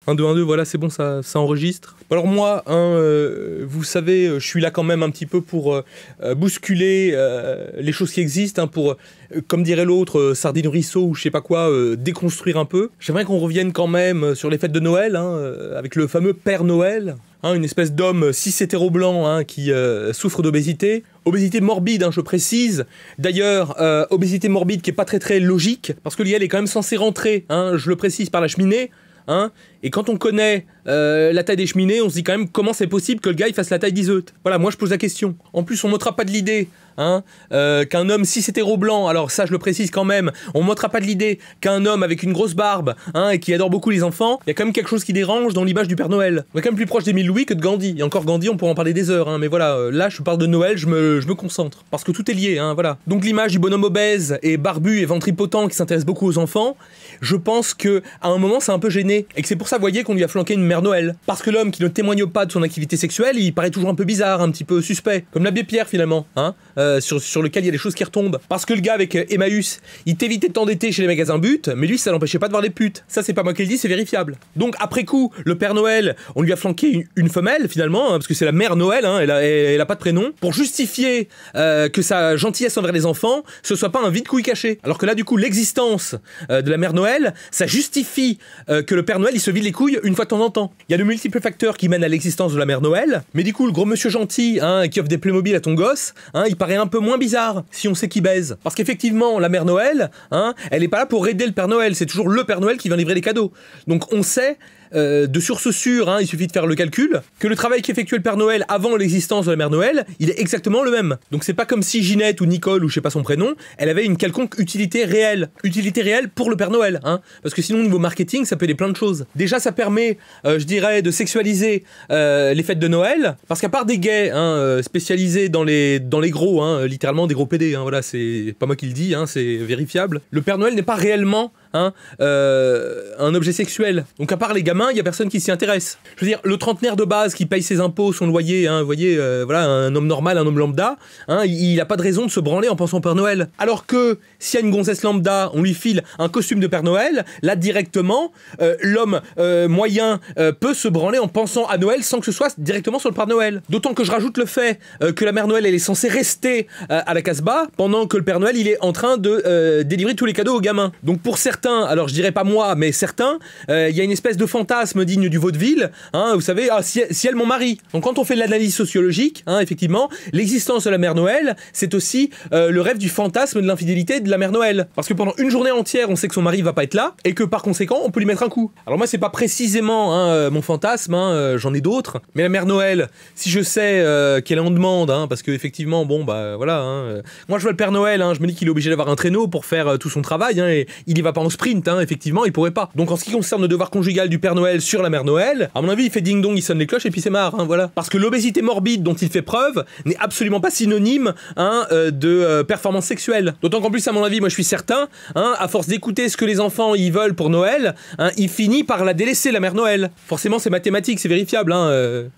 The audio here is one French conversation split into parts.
1, 2, 1, 2, voilà, c'est bon, ça enregistre. Alors moi, vous savez, je suis là quand même un petit peu pour bousculer les choses qui existent, pour, comme dirait l'autre, Sardine Ruisseau ou je sais pas quoi, déconstruire un peu. J'aimerais qu'on revienne quand même sur les fêtes de Noël, avec le fameux Père Noël. Une espèce d'homme cis-hétéro-blanc qui souffre d'obésité. Obésité morbide, je précise. D'ailleurs, obésité morbide qui est pas très logique, parce que l'IL est quand même censé rentrer, je le précise, par la cheminée. Et quand on connaît la taille des cheminées, on se dit quand même comment c'est possible que le gars il fasse la taille d'Iseut. Voilà, moi je pose la question. En plus, on m'ôtera pas de l'idée qu'un homme cis-hétéro-blanc, alors ça je le précise quand même, on m'ôtera pas de l'idée qu'un homme avec une grosse barbe et qui adore beaucoup les enfants, il y a quand même quelque chose qui dérange dans l'image du Père Noël. On est quand même plus proche d'Émile Louis que de Gandhi. Et encore Gandhi, on pourrait en parler des heures, mais voilà, là je parle de Noël, je me concentre. Parce que tout est lié, voilà. Donc l'image du bonhomme obèse et barbu et ventripotent qui s'intéresse beaucoup aux enfants, je pense que à un moment c'est un peu gêné. Et que c'est pour ça, vous voyez, qu'on lui a flanqué une Mère Noël. Parce que l'homme qui ne témoigne pas de son activité sexuelle, il paraît toujours un peu bizarre, un petit peu suspect. Comme l'abbé Pierre finalement, sur lequel il y a des choses qui retombent. Parce que le gars avec Emmaüs, il t'évitait de t'endetter chez les magasins but, mais lui ça l'empêchait pas de voir les putes. Ça c'est pas moi qui le dis, c'est vérifiable. Donc après coup, le Père Noël, on lui a flanqué une femelle finalement, parce que c'est la Mère Noël, elle a pas de prénom, pour justifier que sa gentillesse envers les enfants, ce soit pas un vide-couille caché. Alors que là du coup, l'existence de la Mère Noël, ça justifie que le Père Noël il se vide les couilles une fois de temps en temps. Il y a de multiples facteurs qui mènent à l'existence de la Mère Noël, mais du coup le gros monsieur gentil qui offre des Playmobil à ton gosse, il paraît un peu moins bizarre si on sait qui baise. Parce qu'effectivement la Mère Noël, elle est pas là pour aider le Père Noël, c'est toujours le Père Noël qui vient livrer les cadeaux. Donc on sait de source sûre, il suffit de faire le calcul, que le travail qu'effectuait le Père Noël avant l'existence de la Mère Noël, il est exactement le même. Donc c'est pas comme si Ginette ou Nicole ou je sais pas son prénom, elle avait une quelconque utilité réelle pour le Père Noël, parce que sinon niveau marketing ça peut aider plein de choses. Déjà ça permet, je dirais, de sexualiser les fêtes de Noël, parce qu'à part des gays spécialisés dans les gros, littéralement des gros PD, voilà, c'est pas moi qui le dis, c'est vérifiable. Le Père Noël n'est pas réellement un objet sexuel. Donc à part les gamins, il y a personne qui s'y intéresse. Je veux dire, le trentenaire de base qui paye ses impôts, son loyer, vous voyez, voilà, un homme normal, un homme lambda, il a pas de raison de se branler en pensant au Père Noël. Alors que s'il y a une gonzesse lambda, on lui file un costume de Père Noël, là directement, l'homme moyen peut se branler en pensant à Noël sans que ce soit directement sur le Père Noël. D'autant que je rajoute le fait que la Mère Noël elle est censée rester à la Casbah pendant que le Père Noël il est en train de délivrer tous les cadeaux aux gamins. Donc pour certains, alors je dirais pas moi, mais certains, il y a une espèce de fantasme digne du vaudeville, vous savez, si elle mon mari. Donc quand on fait de l'analyse sociologique, effectivement, l'existence de la Mère Noël, c'est aussi le rêve du fantasme de l'infidélité de la Mère Noël. Parce que pendant une journée entière, on sait que son mari va pas être là, et que par conséquent, on peut lui mettre un coup. Alors moi, c'est pas précisément mon fantasme, j'en ai d'autres, mais la Mère Noël, si je sais qu'elle est en demande, parce que effectivement, bon, bah voilà, moi je vois le Père Noël, je me dis qu'il est obligé d'avoir un traîneau pour faire tout son travail, et il y va pas en sprint, effectivement, il pourrait pas. Donc en ce qui concerne le devoir conjugal du Père Noël sur la Mère Noël, à mon avis, il fait ding-dong, il sonne les cloches et puis c'est marre, voilà. Parce que l'obésité morbide dont il fait preuve n'est absolument pas synonyme de performance sexuelle. D'autant qu'en plus, à mon avis, moi je suis certain, à force d'écouter ce que les enfants ils veulent pour Noël, il finit par la délaisser, la Mère Noël. Forcément, c'est mathématique, c'est vérifiable,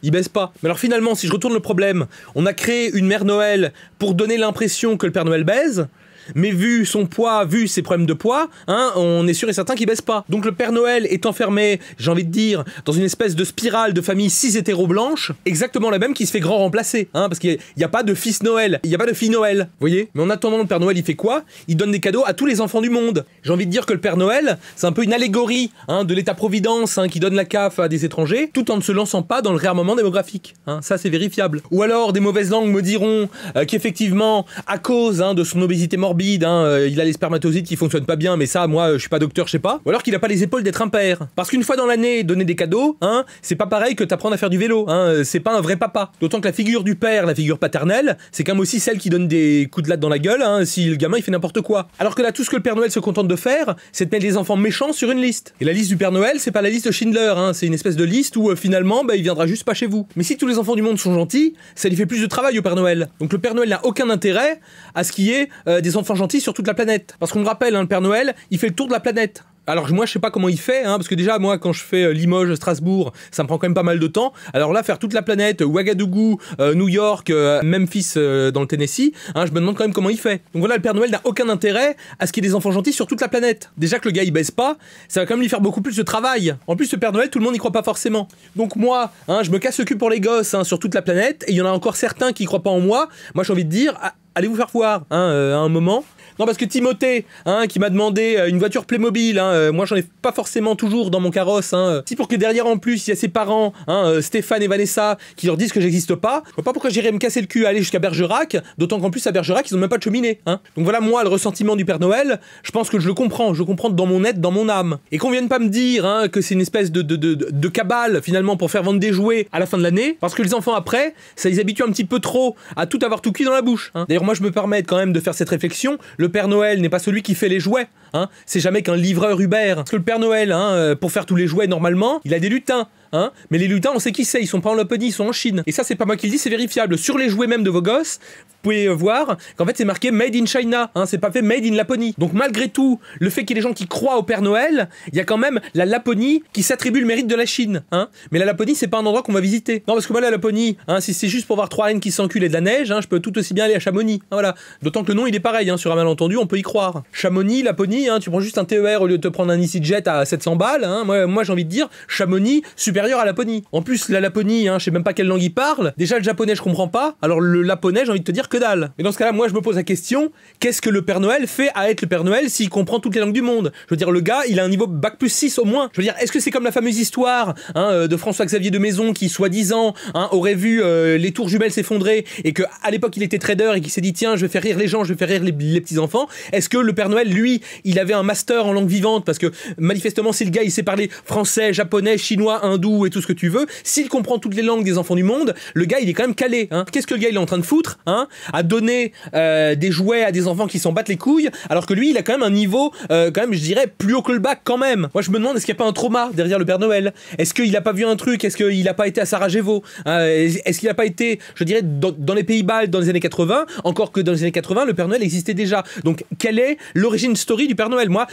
il baisse pas. Mais alors finalement, si je retourne le problème, on a créé une Mère Noël pour donner l'impression que le Père Noël baise, mais vu son poids, vu ses problèmes de poids, on est sûr et certain qu'il baisse pas. Donc le Père Noël est enfermé, j'ai envie de dire, dans une espèce de spirale de famille cis-hétéro-blanche, exactement la même qui se fait grand remplacer, parce qu'il n'y a pas de fils Noël, il n'y a pas de fille Noël, vous voyez. Mais en attendant, le Père Noël, il fait quoi? Il donne des cadeaux à tous les enfants du monde. J'ai envie de dire que le Père Noël, c'est un peu une allégorie de l'État-providence qui donne la CAF à des étrangers, tout en ne se lançant pas dans le réarmement démographique. Ça, c'est vérifiable. Ou alors, des mauvaises langues me diront qu'effectivement, à cause de son obésité morbide, il a les spermatozoïdes qui fonctionnent pas bien, mais ça, moi, je suis pas docteur, je sais pas. Ou alors qu'il a pas les épaules d'être un père. Parce qu'une fois dans l'année, donner des cadeaux, c'est pas pareil que t'apprendre à faire du vélo, c'est pas un vrai papa. D'autant que la figure du père, la figure paternelle, c'est quand même aussi celle qui donne des coups de latte dans la gueule, si le gamin il fait n'importe quoi. Alors que là, tout ce que le Père Noël se contente de faire, c'est de mettre les enfants méchants sur une liste. Et la liste du Père Noël, c'est pas la liste de Schindler, c'est une espèce de liste où finalement, il viendra juste pas chez vous. Mais si tous les enfants du monde sont gentils, ça lui fait plus de travail au Père Noël. Donc le Père Noël n'a aucun intérêt à ce qu'il y ait des enfants gentils sur toute la planète. Parce qu'on me rappelle, le Père Noël, il fait le tour de la planète. Alors moi je sais pas comment il fait, hein, parce que déjà moi quand je fais Limoges, Strasbourg, ça me prend quand même pas mal de temps. Alors là faire toute la planète, Ouagadougou, New York, Memphis dans le Tennessee, hein, je me demande quand même comment il fait. Donc voilà, le Père Noël n'a aucun intérêt à ce qu'il y ait des enfants gentils sur toute la planète. Déjà que le gars il baisse pas, ça va quand même lui faire beaucoup plus de travail. En plus le Père Noël tout le monde n'y croit pas forcément. Donc moi, hein, je me casse le cul pour les gosses, hein, sur toute la planète, et il y en a encore certains qui croient pas en moi. Moi j'ai envie de dire, allez vous faire voir, hein, à un moment. Non, parce que Timothée, hein, qui m'a demandé une voiture Playmobil, hein, moi j'en ai pas forcément toujours dans mon carrosse. Hein, si pour que derrière en plus il y a ses parents, hein, Stéphane et Vanessa, qui leur disent que j'existe pas, je vois pas pourquoi j'irais me casser le cul à aller jusqu'à Bergerac, d'autant qu'en plus à Bergerac ils ont même pas de cheminée. Hein. Donc voilà, moi le ressentiment du Père Noël, je pense que je le comprends dans mon être, dans mon âme. Et qu'on vienne pas me dire, hein, que c'est une espèce de cabale finalement pour faire vendre des jouets à la fin de l'année, parce que les enfants après, ça les habitue un petit peu trop à tout avoir tout cuit dans la bouche. Hein. D'ailleurs moi je me permets quand même de faire cette réflexion. Le Père Noël n'est pas celui qui fait les jouets, hein. C'est jamais qu'un livreur Uber. Parce que le Père Noël, hein, pour faire tous les jouets normalement, il a des lutins. Hein, mais les lutins, on sait qui c'est, ils sont pas en Laponie, ils sont en Chine. Et ça, c'est pas moi qui le dis, c'est vérifiable. Sur les jouets même de vos gosses, vous pouvez voir qu'en fait c'est marqué Made in China, hein, c'est pas fait Made in Laponie. Donc malgré tout, le fait qu'il y ait des gens qui croient au Père Noël, il y a quand même la Laponie qui s'attribue le mérite de la Chine. Hein. Mais la Laponie, c'est pas un endroit qu'on va visiter. Non, parce que moi, la Laponie, hein, si c'est juste pour voir 3 rennes qui s'enculent et de la neige, hein, je peux tout aussi bien aller à Chamonix. Hein, voilà. D'autant que le nom il est pareil, hein, sur un malentendu, on peut y croire. Chamonix, Laponie, hein, tu prends juste un TER au lieu de te prendre un EasyJet à 700 balles. Hein, moi j'ai envie de dire Chamonix supérieur à Laponie. En plus, la Laponie, hein, je sais même pas quelle langue il parle. Déjà, le japonais, je comprends pas. Alors, le laponais, j'ai envie de te dire que dalle. Et dans ce cas-là, moi, je me pose la question, qu'est-ce que le Père Noël fait à être le Père Noël s'il comprend toutes les langues du monde? Je veux dire, le gars, il a un niveau bac+6 au moins. Je veux dire, est-ce que c'est comme la fameuse histoire, hein, de François-Xavier de Maison qui, soi-disant, hein, aurait vu les tours jumelles s'effondrer et que à l'époque, il était trader et qui s'est dit, tiens, je vais faire rire les gens, je vais faire rire les petits-enfants. Est-ce que le Père Noël, lui, il avait un master en langue vivante? Parce que, manifestement, si le gars, il sait parler français, japonais, chinois, hindou et tout ce que tu veux, s'il comprend toutes les langues des enfants du monde, le gars il est quand même calé. Hein. Qu'est-ce que le gars il est en train de foutre, hein, à donner des jouets à des enfants qui s'en battent les couilles, alors que lui il a quand même un niveau, quand même je dirais, plus haut que le bac quand même. Moi je me demande, est-ce qu'il n'y a pas un trauma derrière le Père Noël? Est-ce qu'il a pas vu un truc? Est-ce qu'il a pas été à Sarajevo? Est-ce qu'il a pas été, je dirais, dans les Pays-Bas dans les années 80? Encore que dans les années 80 le Père Noël existait déjà. Donc quelle est l'origine story du Père Noël? Moi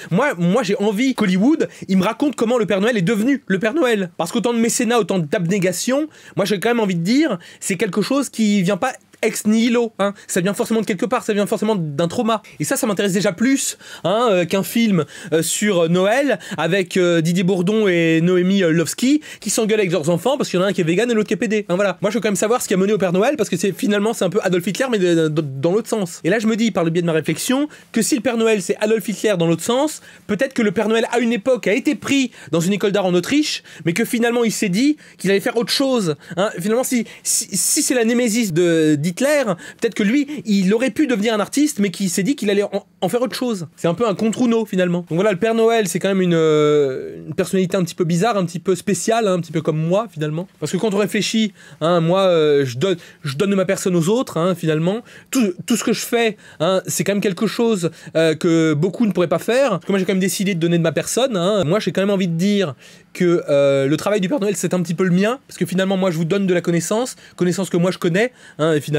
j'ai envie qu'Hollywood il me raconte comment le Père Noël est devenu le Père Noël. Parce qu'autant de mécénat, autant d'abnégation, moi j'ai quand même envie de dire, c'est quelque chose qui vient pas ex nihilo, hein. Ça vient forcément de quelque part, ça vient forcément d'un trauma. Et ça m'intéresse déjà plus, hein, qu'un film sur Noël avec Didier Bourdon et Noémie Lovski qui s'engueulent avec leurs enfants parce qu'il y en a un qui est vegan et l'autre qui est pédé. Hein, voilà. Moi je veux quand même savoir ce qui a mené au Père Noël parce que c'est un peu Adolf Hitler mais dans l'autre sens. Et là je me dis par le biais de ma réflexion que si le Père Noël c'est Adolf Hitler dans l'autre sens, peut-être que le Père Noël à une époque a été pris dans une école d'art en Autriche mais que finalement il s'est dit qu'il allait faire autre chose. Hein. Finalement si c'est la némésis d'Hitler, peut-être que lui, il aurait pu devenir un artiste, mais qui s'est dit qu'il allait en faire autre chose. C'est un peu un contre-Uno, finalement. Donc voilà, le Père Noël, c'est quand même une personnalité un petit peu bizarre, un petit peu spéciale, hein, un petit peu comme moi, finalement. Parce que quand on réfléchit, hein, moi, je donne de ma personne aux autres, hein, finalement. Tout ce que je fais, hein, c'est quand même quelque chose que beaucoup ne pourraient pas faire. Parce que moi, j'ai quand même décidé de donner de ma personne. Hein. Moi, j'ai quand même envie de dire que le travail du Père Noël, c'est un petit peu le mien. Parce que finalement, moi, je vous donne de la connaissance que moi, je connais, hein, finalement.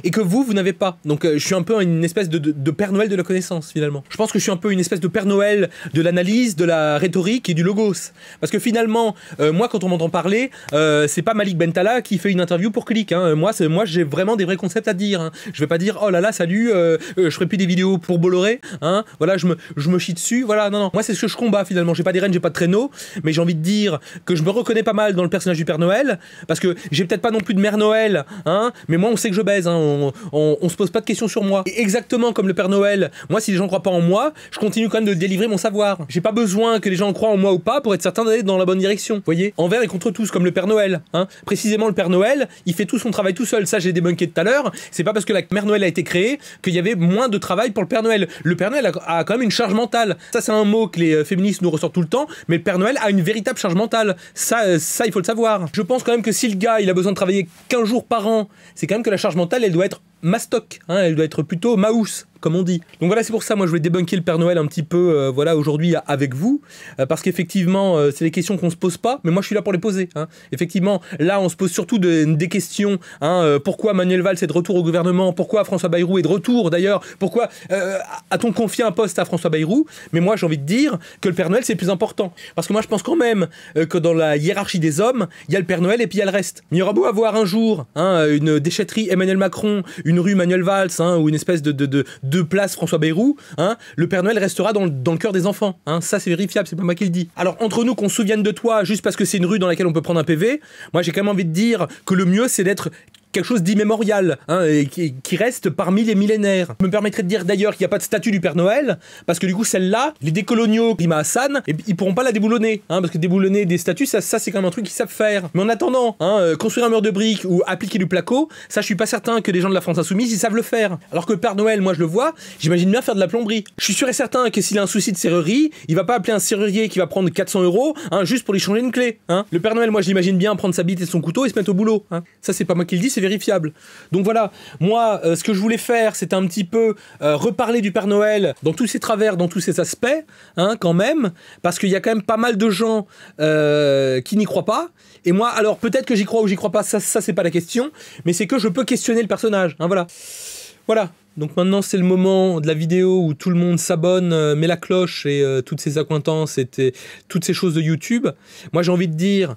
Et que vous n'avez pas. Donc je suis un peu une espèce de Père Noël de la connaissance finalement. Je pense que je suis un peu une espèce de Père Noël de l'analyse, de la rhétorique et du logos. Parce que finalement, moi quand on m'entend parler, c'est pas Malik Bentala qui fait une interview pour Click. Hein. Moi j'ai vraiment des vrais concepts à dire. Hein. Je vais pas dire oh là là salut, je ferai plus des vidéos pour Bolloré. Hein. Voilà, je me chie dessus. Voilà, non. Moi c'est ce que je combats finalement. J'ai pas des rênes, j'ai pas de traîneau, mais j'ai envie de dire que je me reconnais pas mal dans le personnage du Père Noël. Parce que j'ai peut-être pas non plus de Mère Noël, hein, mais moi on sait que je baise. Hein. On se pose pas de questions sur moi. Et exactement comme le Père Noël, moi si les gens croient pas en moi, je continue quand même de délivrer mon savoir. J'ai pas besoin que les gens croient en moi ou pas pour être certain d'aller dans la bonne direction. Vous voyez, envers et contre tous, comme le Père Noël. Hein. Précisément le Père Noël, il fait tout son travail tout seul. Ça j'ai débunké tout à l'heure. C'est pas parce que la Mère Noël a été créée qu'il y avait moins de travail pour le Père Noël. Le Père Noël a quand même une charge mentale. Ça c'est un mot que les féministes nous ressortent tout le temps, mais le Père Noël a une véritable charge mentale. Ça il faut le savoir. Je pense quand même que si le gars il a besoin de travailler 15 jours par an, c'est quand même que la charge mentale elle doit être mastoc, hein, elle doit être plutôt maous, comme on dit. Donc voilà, c'est pour ça, moi je vais débunker le Père Noël un petit peu, voilà, aujourd'hui avec vous, parce qu'effectivement, c'est des questions qu'on se pose pas, mais moi je suis là pour les poser. Hein. Effectivement, là on se pose surtout des questions, hein, pourquoi Manuel Valls est de retour au gouvernement, pourquoi François Bayrou est de retour d'ailleurs, pourquoi a-t-on confié un poste à François Bayrou, mais moi j'ai envie de dire que le Père Noël c'est plus important, parce que moi je pense quand même que dans la hiérarchie des hommes, il y a le Père Noël et puis il y a le reste. Mais il y aura beau avoir un jour, hein, une déchetterie Emmanuel Macron, une rue Manuel Valls, hein, ou une espèce de place François Bayrou, hein, le Père Noël restera dans le cœur des enfants. Hein, ça c'est vérifiable, c'est pas moi qui le dis. Alors entre nous qu'on se souvienne de toi juste parce que c'est une rue dans laquelle on peut prendre un PV, moi j'ai quand même envie de dire que le mieux c'est d'être quelque chose d'immémorial, hein, et qui reste parmi les millénaires. Je me permettrais de dire d'ailleurs qu'il n'y a pas de statue du Père Noël, parce que du coup celle-là, les décoloniaux Rima Hassan, ils pourront pas la déboulonner, hein, parce que déboulonner des statues, ça c'est quand même un truc qu'ils savent faire. Mais en attendant, hein, construire un mur de briques ou appliquer du placo, ça je suis pas certain que les gens de la France Insoumise ils savent le faire. Alors que le Père Noël, moi je le vois, j'imagine bien faire de la plomberie. Je suis sûr et certain que s'il a un souci de serrurerie, il va pas appeler un serrurier qui va prendre 400 €, hein, juste pour lui changer une clé. Hein. Le Père Noël, moi je l'imagine bien prendre sa bite et son couteau et se mettre au boulot. Hein. Ça c'est pas moi qui le dis, c'est vérifiable. Donc voilà, moi, ce que je voulais faire, c'est un petit peu reparler du Père Noël dans tous ses travers, dans tous ses aspects, hein, quand même, parce qu'il y a quand même pas mal de gens qui n'y croient pas. Et moi, alors peut-être que j'y crois ou j'y crois pas, ça c'est pas la question, mais c'est que je peux questionner le personnage. Hein, voilà. Voilà. Donc maintenant c'est le moment de la vidéo où tout le monde s'abonne, met la cloche et toutes ses accointances et toutes ces choses de YouTube. Moi j'ai envie de dire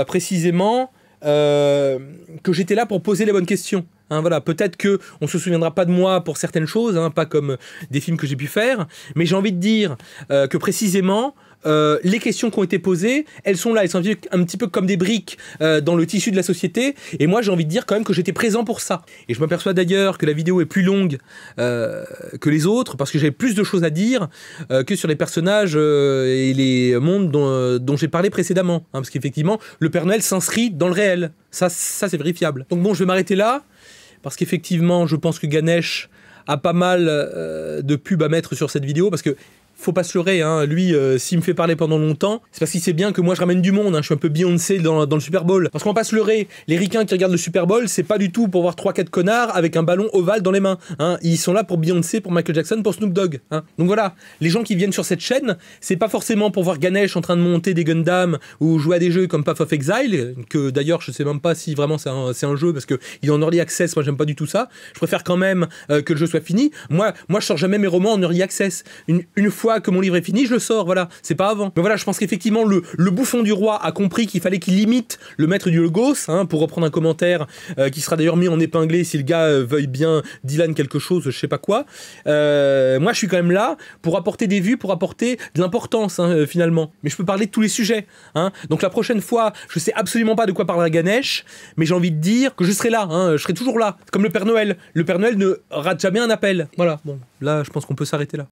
précisément que j'étais là pour poser les bonnes questions. Hein, voilà, peut-être que on se souviendra pas de moi pour certaines choses, hein, pas comme des films que j'ai pu faire, mais j'ai envie de dire que précisément les questions qui ont été posées, elles sont là, elles sont un petit peu comme des briques dans le tissu de la société, et moi j'ai envie de dire quand même que j'étais présent pour ça. Et je m'aperçois d'ailleurs que la vidéo est plus longue que les autres, parce que j'avais plus de choses à dire que sur les personnages et les mondes dont j'ai parlé précédemment, hein, parce qu'effectivement, le Père Noël s'inscrit dans le réel. Ça c'est vérifiable. Donc bon, je vais m'arrêter là, parce qu'effectivement, je pense que Ganesh a pas mal de pubs à mettre sur cette vidéo, parce que faut pas se leurrer, hein. Lui, s'il me fait parler pendant longtemps, c'est parce qu'il sait bien que moi je ramène du monde, hein. Je suis un peu Beyoncé dans le Super Bowl. Parce qu'on va pas se leurrer, les ricains qui regardent le Super Bowl, c'est pas du tout pour voir 3-4 connards avec un ballon ovale dans les mains. Hein. Ils sont là pour Beyoncé, pour Michael Jackson, pour Snoop Dogg. Hein. Donc voilà, les gens qui viennent sur cette chaîne, c'est pas forcément pour voir Ganesh en train de monter des Gundam ou jouer à des jeux comme Path of Exile, que d'ailleurs je sais même pas si vraiment c'est un jeu, parce qu'il est en early access, moi j'aime pas du tout ça. Je préfère quand même que le jeu soit fini. Moi je sors jamais mes romans en early access. Une fois que mon livre est fini, je le sors, voilà, c'est pas avant. Mais voilà, je pense qu'effectivement le bouffon du roi a compris qu'il fallait qu'il imite le maître du Logos, hein, pour reprendre un commentaire qui sera d'ailleurs mis en épinglé si le gars veuille bien Dylan quelque chose, je sais pas quoi. Moi je suis quand même là pour apporter des vues, pour apporter de l'importance, hein, finalement. Mais je peux parler de tous les sujets, hein. Donc la prochaine fois, je sais absolument pas de quoi parlera Ganesh, mais j'ai envie de dire que je serai là, hein, je serai toujours là. Comme le Père Noël. Le Père Noël ne rate jamais un appel. Voilà, bon, là je pense qu'on peut s'arrêter là.